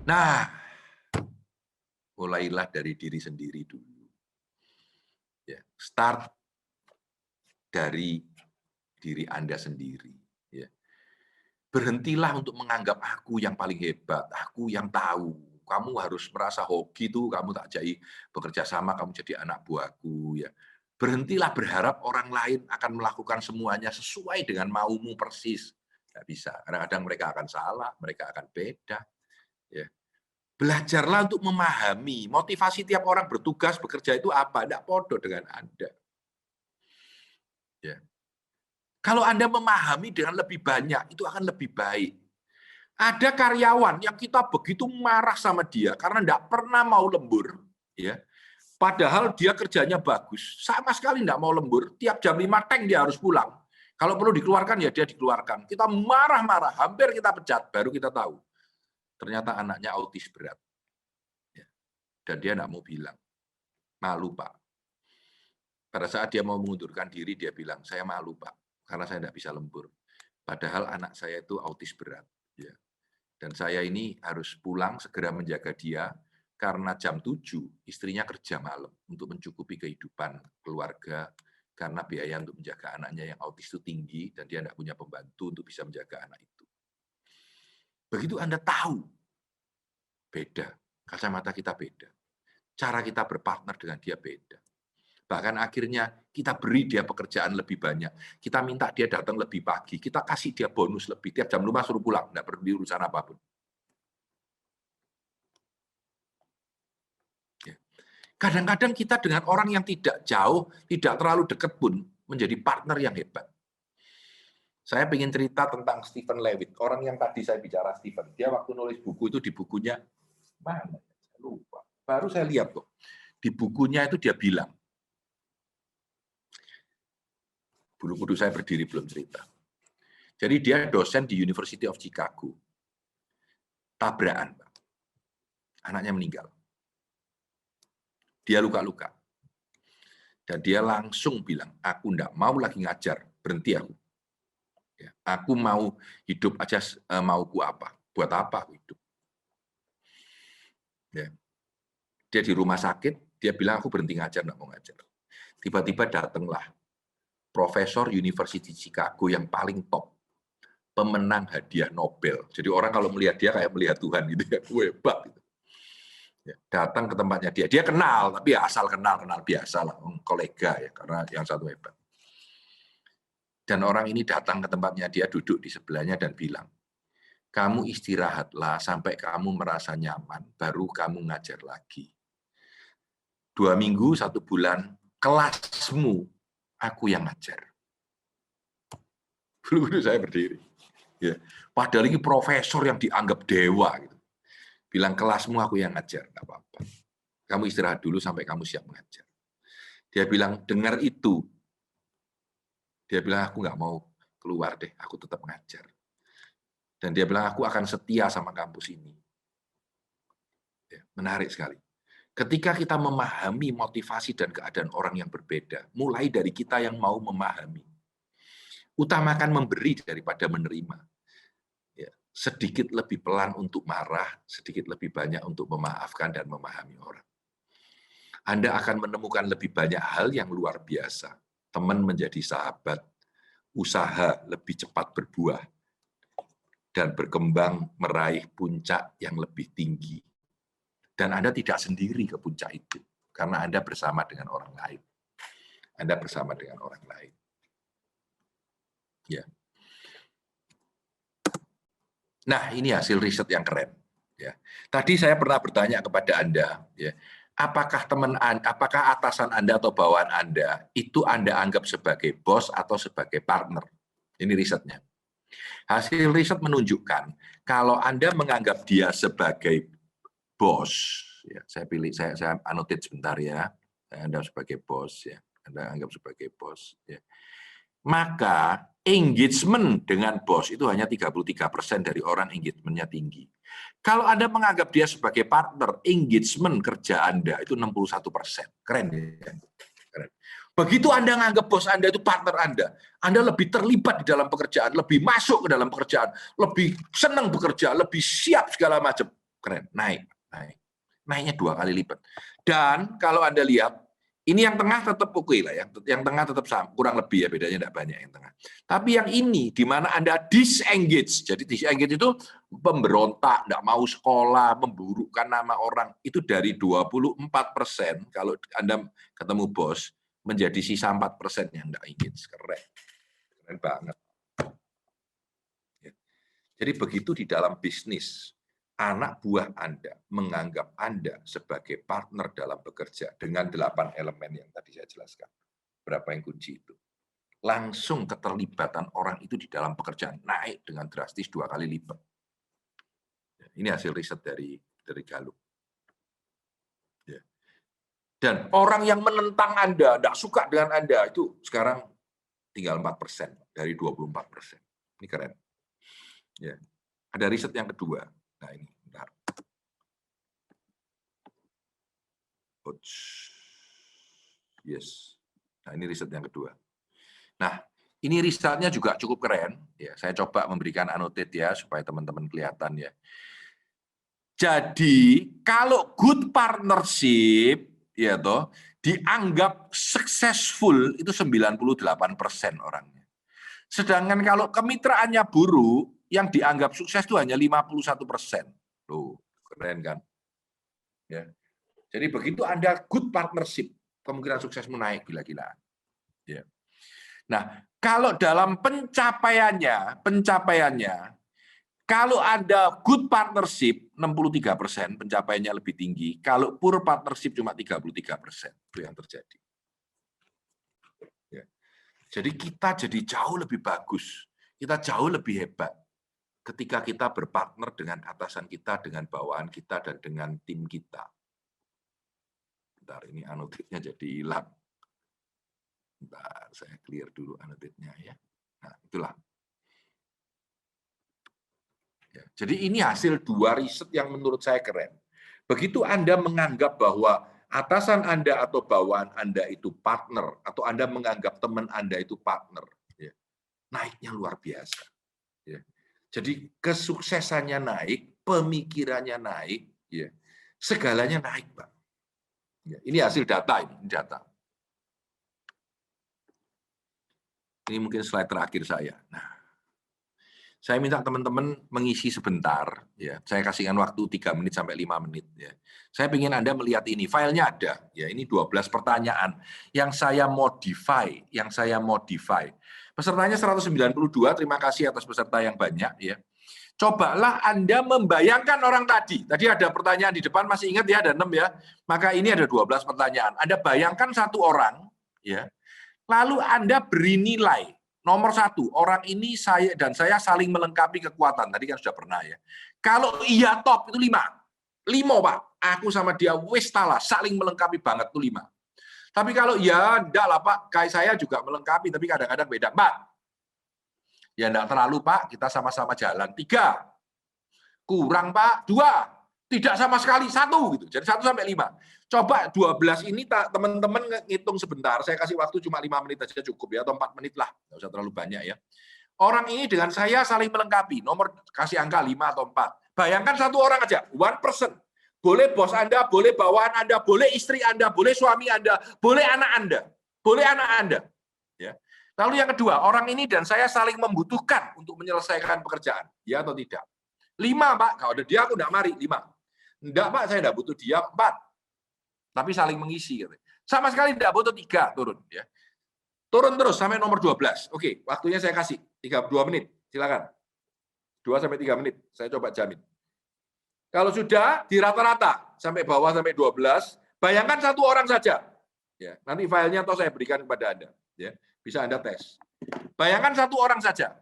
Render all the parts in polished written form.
Nah, mulailah dari diri sendiri dulu. Ya, start dari diri Anda sendiri. Ya. Berhentilah untuk menganggap aku yang paling hebat, aku yang tahu. Kamu harus merasa hoki tuh, kamu tak jadi bekerja sama, kamu jadi anak buahku. Ya. Berhentilah berharap orang lain akan melakukan semuanya sesuai dengan maumu persis. Tidak bisa. Kadang-kadang mereka akan salah, mereka akan beda. Ya. Belajarlah untuk memahami motivasi tiap orang bertugas, bekerja itu apa. Tidak bodoh dengan Anda. Ya. Kalau Anda memahami dengan lebih banyak, itu akan lebih baik. Ada karyawan yang kita begitu marah sama dia karena tidak pernah mau lembur, ya. Padahal dia kerjanya bagus, sama sekali tidak mau lembur. Tiap jam 5 teng dia harus pulang. Kalau perlu dikeluarkan ya dia dikeluarkan. Kita marah-marah, hampir kita pecat, baru kita tahu ternyata anaknya autis berat, ya. Dan dia tidak mau bilang, malu Pak. Pada saat dia mau mengundurkan diri dia bilang, saya malu Pak, karena saya tidak bisa lembur. Padahal anak saya itu autis berat, ya. Dan saya ini harus pulang segera menjaga dia karena jam 7 istrinya kerja malam untuk mencukupi kehidupan keluarga karena biaya untuk menjaga anaknya yang autis itu tinggi dan dia tidak punya pembantu untuk bisa menjaga anak itu. Begitu Anda tahu, beda. Kacamata kita beda. Cara kita berpartner dengan dia beda. Bahkan akhirnya kita beri dia pekerjaan lebih banyak. Kita minta dia datang lebih pagi. Kita kasih dia bonus lebih. Tiap jam 5 suruh pulang. Tidak perlu diurusan apapun. Kadang-kadang kita dengan orang yang tidak jauh, tidak terlalu dekat pun, menjadi partner yang hebat. Saya ingin cerita tentang Stephen Levitt. Orang yang tadi saya bicara Stephen. Dia waktu nulis buku itu di bukunya, mana? Saya lupa. Baru saya lihat kok. Di bukunya itu dia bilang, bulu kudus saya berdiri belum cerita. Jadi dia dosen di University of Chicago. Tabrakan, Pak. Anaknya meninggal. Dia luka-luka. Dan dia langsung bilang, aku enggak mau lagi ngajar, berhenti aku. Ya, aku mau hidup aja, mauku apa. Buat apa aku hidup. Ya. Dia di rumah sakit, dia bilang aku berhenti ngajar, enggak mau ngajar. Tiba-tiba datanglah Profesor University Chicago yang paling top. Pemenang hadiah Nobel. Jadi orang kalau melihat dia kayak melihat Tuhan gitu ya, hebat gitu. Ya, datang ke tempatnya dia. Dia kenal, tapi asal kenal biasa lah, kolega ya, karena yang satu hebat. Dan orang ini datang ke tempatnya dia, duduk di sebelahnya dan bilang, kamu istirahatlah sampai kamu merasa nyaman, baru kamu ngajar lagi. 2 minggu, 1 bulan, kelasmu aku yang ngajar. Dulu saya berdiri. Ya. Padahal ini profesor yang dianggap dewa. Gitu. Bilang kelasmu aku yang ngajar, nggak apa-apa. Kamu istirahat dulu sampai kamu siap mengajar. Dia bilang, dengar itu. Dia bilang, aku nggak mau keluar deh, aku tetap mengajar. Dan dia bilang, aku akan setia sama kampus ini. Ya, menarik sekali. Ketika kita memahami motivasi dan keadaan orang yang berbeda, mulai dari kita yang mau memahami, utamakan memberi daripada menerima. Ya, sedikit lebih pelan untuk marah, sedikit lebih banyak untuk memaafkan dan memahami orang. Anda akan menemukan lebih banyak hal yang luar biasa. Teman menjadi sahabat, usaha lebih cepat berbuah, dan berkembang meraih puncak yang lebih tinggi. Dan Anda tidak sendiri ke puncak itu, karena Anda bersama dengan orang lain. Anda bersama dengan orang lain. Ya. Nah, ini hasil riset yang keren. Ya. Tadi saya pernah bertanya kepada Anda, ya, apakah atasan Anda atau bawahan Anda itu Anda anggap sebagai bos atau sebagai partner? Ini risetnya. Hasil riset menunjukkan kalau Anda menganggap dia sebagai bos, ya, saya anotit sebentar ya, Anda sebagai bos ya, Anda anggap sebagai bos, ya. Maka engagement dengan bos itu hanya 33% dari orang engagementnya tinggi. Kalau Anda menganggap dia sebagai partner, engagement kerja Anda itu 61%. Keren ya? Keren. Begitu Anda menganggap bos Anda itu partner Anda lebih terlibat di dalam pekerjaan, lebih masuk ke dalam pekerjaan, lebih senang bekerja, lebih siap segala macam. Keren, naiknya 2 kali lipat. Dan kalau Anda lihat, ini yang tengah tetap oke lah, yang tengah tetap sama, kurang lebih ya, bedanya tidak banyak yang tengah. Tapi yang ini, di mana Anda disengage, jadi disengage itu pemberontak, tidak mau sekolah, memburukkan nama orang, itu dari 24% kalau Anda ketemu bos, menjadi sisa 4% yang tidak engage. Keren banget. Jadi begitu di dalam bisnis, anak buah Anda menganggap Anda sebagai partner dalam bekerja dengan 8 elemen yang tadi saya jelaskan. Berapa yang kunci itu? Langsung keterlibatan orang itu di dalam pekerjaan naik dengan drastis 2 kali lipat. Ini hasil riset dari Gallup. Dan orang yang menentang Anda, tidak suka dengan Anda, itu sekarang tinggal 4% dari 24%. Ini keren. Ya. Ada riset yang kedua. Nah ini, bentar. Yes. Nah ini riset yang kedua. Nah ini risetnya juga cukup keren. Ya, saya coba memberikan annotate ya supaya teman-teman kelihatan ya. Jadi kalau good partnership ya toh dianggap successful itu 98% orangnya. Sedangkan kalau kemitraannya buruk yang dianggap sukses itu hanya 51%. Loh, keren kan? Ya. Jadi begitu Anda good partnership, kemungkinan suksesmu naik gila-gilaan. Ya. Nah, kalau dalam pencapaiannya, kalau Anda good partnership 63%, pencapaiannya lebih tinggi. Kalau poor partnership cuma 33%. Itu yang terjadi. Ya. Jadi kita jadi jauh lebih bagus. Kita jauh lebih hebat ketika kita berpartner dengan atasan kita, dengan bawahan kita, dan dengan tim kita. Bentar, ini annotate-nya jadi hilang. Bentar, saya clear dulu annotate-nya ya. Nah, itulah. Ya, jadi ini hasil 2 riset yang menurut saya keren. Begitu Anda menganggap bahwa atasan Anda atau bawahan Anda itu partner, atau Anda menganggap teman Anda itu partner, ya, naiknya luar biasa. Ya. Jadi kesuksesannya naik, pemikirannya naik, ya, segalanya naik, Pak. Ya, ini hasil data, ini data. Ini mungkin slide terakhir saya. Nah, saya minta teman-teman mengisi sebentar, ya. Saya kasihkan waktu 3 menit sampai 5 menit. Ya. Saya ingin Anda melihat ini, filenya ada. Ya, ini 12 pertanyaan yang saya modify, Pesertanya 192, terima kasih atas peserta yang banyak. Ya. Cobalah Anda membayangkan orang tadi. Tadi ada pertanyaan di depan, masih ingat ya, ada 6 ya. Maka ini ada 12 pertanyaan. Anda bayangkan satu orang, ya. Lalu Anda beri nilai. Nomor 1, orang ini saya saling melengkapi kekuatan. Tadi kan sudah pernah ya. Kalau iya top itu 5. 5 Pak. Aku sama dia wis talah, saling melengkapi banget itu 5. Tapi kalau ya enggak lah Pak, kayak saya juga melengkapi tapi kadang-kadang beda. 4. Ya enggak terlalu Pak, kita sama-sama jalan. 3. Kurang Pak. 2. Tidak sama sekali. 1 gitu. Jadi 1 sampai 5. Coba 12 ini teman-teman ngitung sebentar. Saya kasih waktu cuma 5 menit saja cukup ya, atau 4 menit lah. Nggak usah terlalu banyak ya. Orang ini dengan saya saling melengkapi. Nomor kasih angka 5 atau 4. Bayangkan satu orang aja, 1 person. Boleh bos Anda, boleh bawahan Anda, boleh istri Anda, boleh suami Anda, boleh anak Anda. Boleh anak Anda. Ya. Lalu yang kedua, orang ini dan saya saling membutuhkan untuk menyelesaikan pekerjaan. Ya atau tidak? 5 Pak, kalau ada dia aku enggak mari. 5. Enggak Pak, saya enggak butuh dia. 4. Tapi saling mengisi. Sama sekali tidak butuh 3, turun. Ya. Turun terus sampai nomor 12. Oke, waktunya saya kasih. 2 menit, silakan. 2 sampai 3 menit, saya coba jamin. Kalau sudah di rata-rata, sampai bawah sampai 12, bayangkan satu orang saja. Ya, nanti filenya atau saya berikan kepada Anda. Ya, bisa Anda tes. Bayangkan satu orang saja.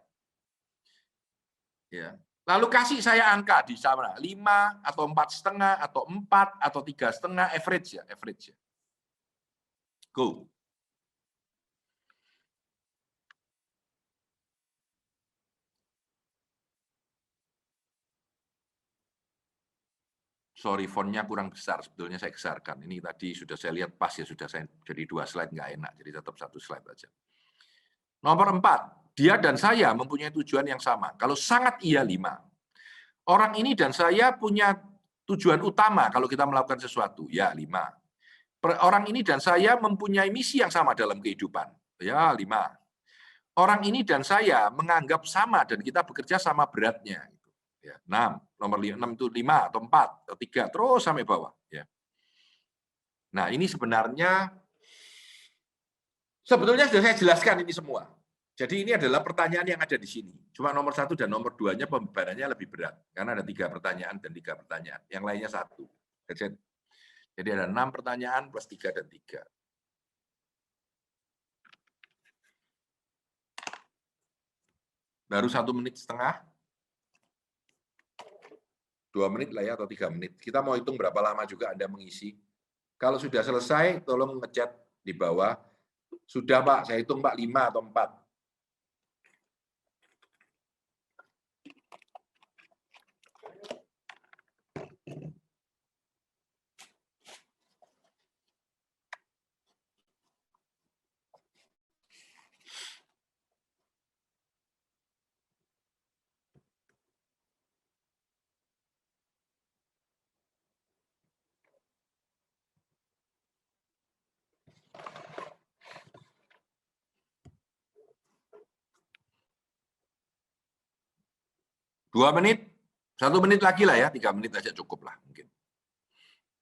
Ya. Lalu kasih saya angka di sana 5 atau 4,5 atau 4 atau 3,5 average ya. Go. Sorry, fontnya kurang besar. Sebetulnya saya besarkan. Ini tadi sudah saya lihat pas ya, sudah saya jadi 2 slide nggak enak, jadi tetap 1 slide aja. Nomor 4, dia dan saya mempunyai tujuan yang sama. Kalau sangat iya 5. Orang ini dan saya punya Tujuan utama kalau kita melakukan sesuatu, ya 5. Orang ini dan saya mempunyai misi yang sama dalam kehidupan, ya 5. Orang ini dan saya menganggap sama dan kita bekerja sama beratnya. Ya, 6. Nomor 6 itu 5 atau 4 atau 3 terus sampai bawah. Ya. Nah ini sebetulnya sudah saya jelaskan ini semua. Jadi ini adalah pertanyaan yang ada di sini. Cuma nomor 1 dan nomor 2-nya pembebanannya lebih berat. Karena ada 3 pertanyaan dan 3 pertanyaan. Yang lainnya 1. Jadi ada 6 pertanyaan plus 3 dan 3. Baru 1 menit setengah. 2 menit lah ya, atau 3 menit. Kita mau hitung berapa lama juga Anda mengisi. Kalau sudah selesai, tolong ngechat di bawah. Sudah Pak, saya hitung Pak 5 atau 4. 2 menit, 1 menit lagi lah ya, 3 menit aja cukup lah mungkin.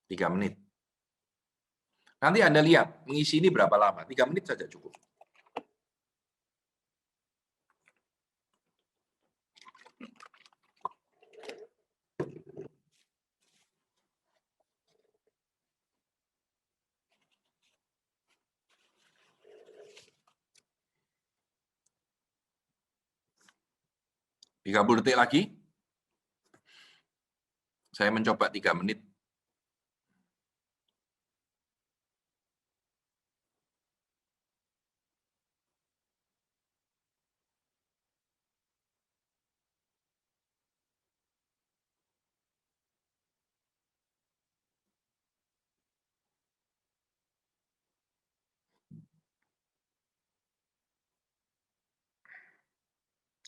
3 menit. Nanti Anda lihat, mengisi ini berapa lama, 3 menit saja cukup. Tiga 30 detik lagi. Saya mencoba 3 menit.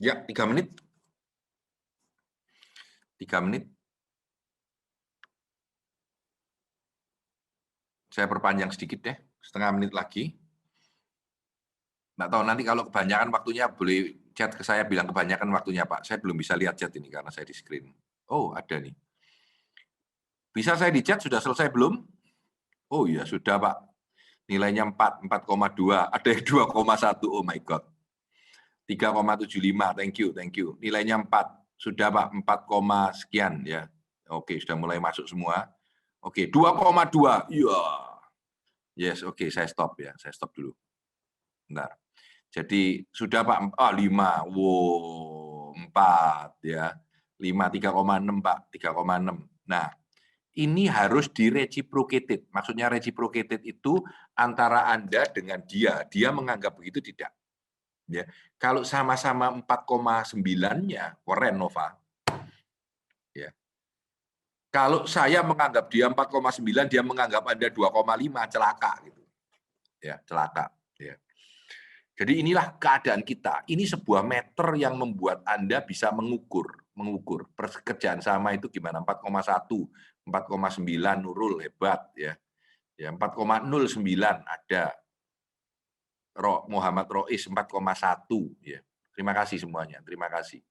Ya, 3 menit. 3 menit. Saya perpanjang sedikit deh, setengah menit lagi. Nggak tahu nanti kalau kebanyakan waktunya boleh chat ke saya bilang kebanyakan waktunya Pak. Saya belum bisa lihat chat ini karena saya di screen. Oh, ada nih. Bisa saya di chat sudah selesai belum? Oh iya, sudah Pak. Nilainya 4, 4,2. Ada yang 2,1. Oh my God. 3,75. Thank you. Nilainya 4. Sudah Pak, 4, sekian ya. Oke, sudah mulai masuk semua. Oke, 2,2. Iya. Yes, oke, saya stop ya. Saya stop dulu. Bentar. Jadi sudah Pak, 5, wow, 4 ya, 5, 3,6 Pak, 3,6. Nah, ini harus direciprocated. Maksudnya reciprocated itu antara Anda dengan dia menganggap begitu tidak. Ya, kalau sama-sama 4,9-nya, keren Nova. Ya. Kalau saya menganggap dia 4,9, dia menganggap Anda 2,5, celaka gitu. Ya, celaka. Ya. Jadi inilah keadaan kita. Ini sebuah meter yang membuat Anda bisa mengukur pekerjaan sama itu gimana. 4,1, 4,9 Nurul hebat ya. Ya 4,09 ada Muhammad Rois 4,1 ya. Terima kasih semuanya, terima kasih.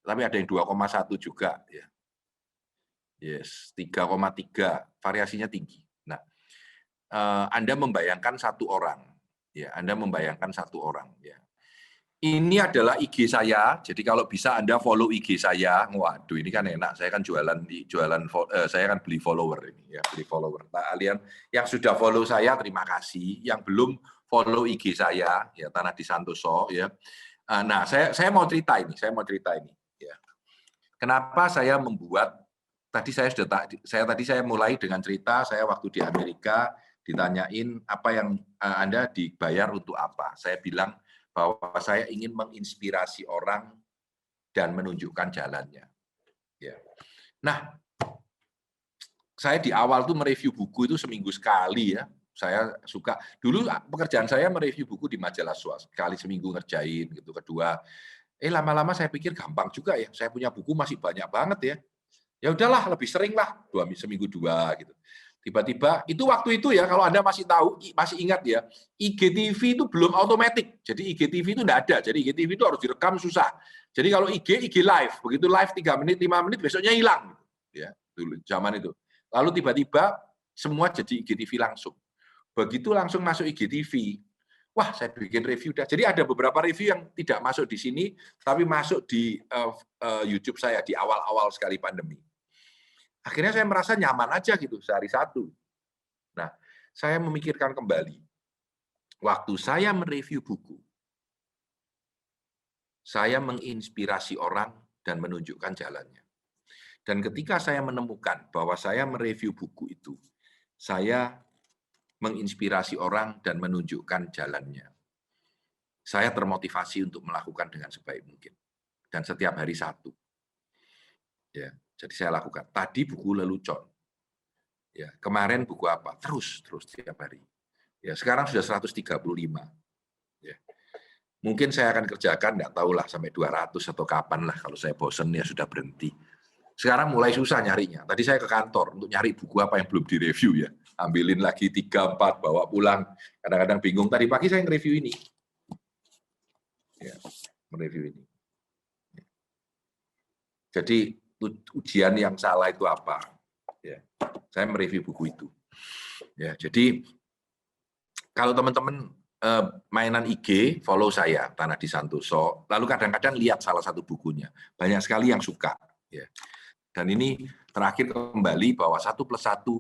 Tapi ada yang 2,1 juga ya. Yes, 3,3 variasinya tinggi. Nah, Anda membayangkan satu orang ya, Anda membayangkan satu orang ya. Ini adalah IG saya, jadi kalau bisa Anda follow IG saya. Waduh, ini kan enak. Saya kan saya kan beli follower ini ya, beli follower. Nah, kalian yang sudah follow saya terima kasih. Yang belum follow IG saya ya Tanah di Santoso ya. Nah, saya mau cerita ini, ya. Kenapa saya membuat tadi saya mulai dengan cerita saya waktu di Amerika ditanyain apa yang Anda dibayar untuk apa. Saya bilang bahwa saya ingin menginspirasi orang dan menunjukkan jalannya. Ya. Nah, saya di awal tuh mereview buku itu seminggu sekali ya. Saya suka dulu pekerjaan saya mereview buku di majalah swasta, sekali seminggu ngerjain gitu. Kedua, lama-lama saya pikir gampang juga ya. Saya punya buku masih banyak banget ya. Ya udahlah, lebih sering lah, seminggu 2 gitu. Tiba-tiba, itu waktu itu ya, kalau Anda masih tahu, masih ingat ya, IGTV itu belum otomatis. Jadi IGTV itu enggak ada. Jadi IGTV itu harus direkam susah. Jadi kalau IG live, begitu live 3 menit, 5 menit, besoknya hilang. Ya, dulu zaman itu. Lalu tiba-tiba semua jadi IGTV langsung. Begitu langsung masuk IGTV, wah saya bikin review dah. Jadi ada beberapa review yang tidak masuk di sini, tapi masuk di YouTube saya di awal-awal sekali pandemi. Akhirnya saya merasa nyaman aja gitu, sehari satu. Nah, saya memikirkan kembali, waktu saya mereview buku, saya menginspirasi orang dan menunjukkan jalannya. Dan ketika saya menemukan bahwa saya mereview buku itu, saya menginspirasi orang dan menunjukkan jalannya. Saya termotivasi untuk melakukan dengan sebaik mungkin. Dan setiap hari satu. Ya, jadi saya lakukan. Tadi buku lelucon. Ya, kemarin buku apa? Terus tiap hari. Ya, sekarang sudah 135. Ya. Mungkin saya akan kerjakan, nggak tahulah sampai 200 atau kapan lah. Kalau saya bosen ya sudah berhenti. Sekarang mulai susah nyarinya. Tadi saya ke kantor untuk nyari buku apa yang belum direview ya. Ambilin lagi 3, 4, bawa pulang. Kadang-kadang bingung. Tadi pagi saya nge-review ini. Ya, mereview ini. Jadi ujian yang salah itu apa? Ya, saya mereview buku itu. Ya, jadi kalau teman-teman mainan IG, follow saya Tanadi Santoso. Lalu kadang-kadang lihat salah satu bukunya. Banyak sekali yang suka. Ya. Dan ini terakhir kembali bahwa 1+1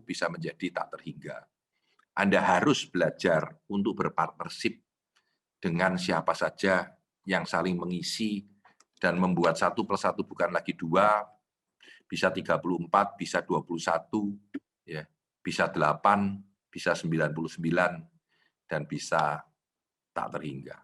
bisa menjadi tak terhingga. Anda harus belajar untuk berpartnership dengan siapa saja yang saling mengisi dan membuat 1+1 bukan lagi 2, bisa 34, bisa 21, ya, bisa 8, bisa 99, dan bisa tak terhingga.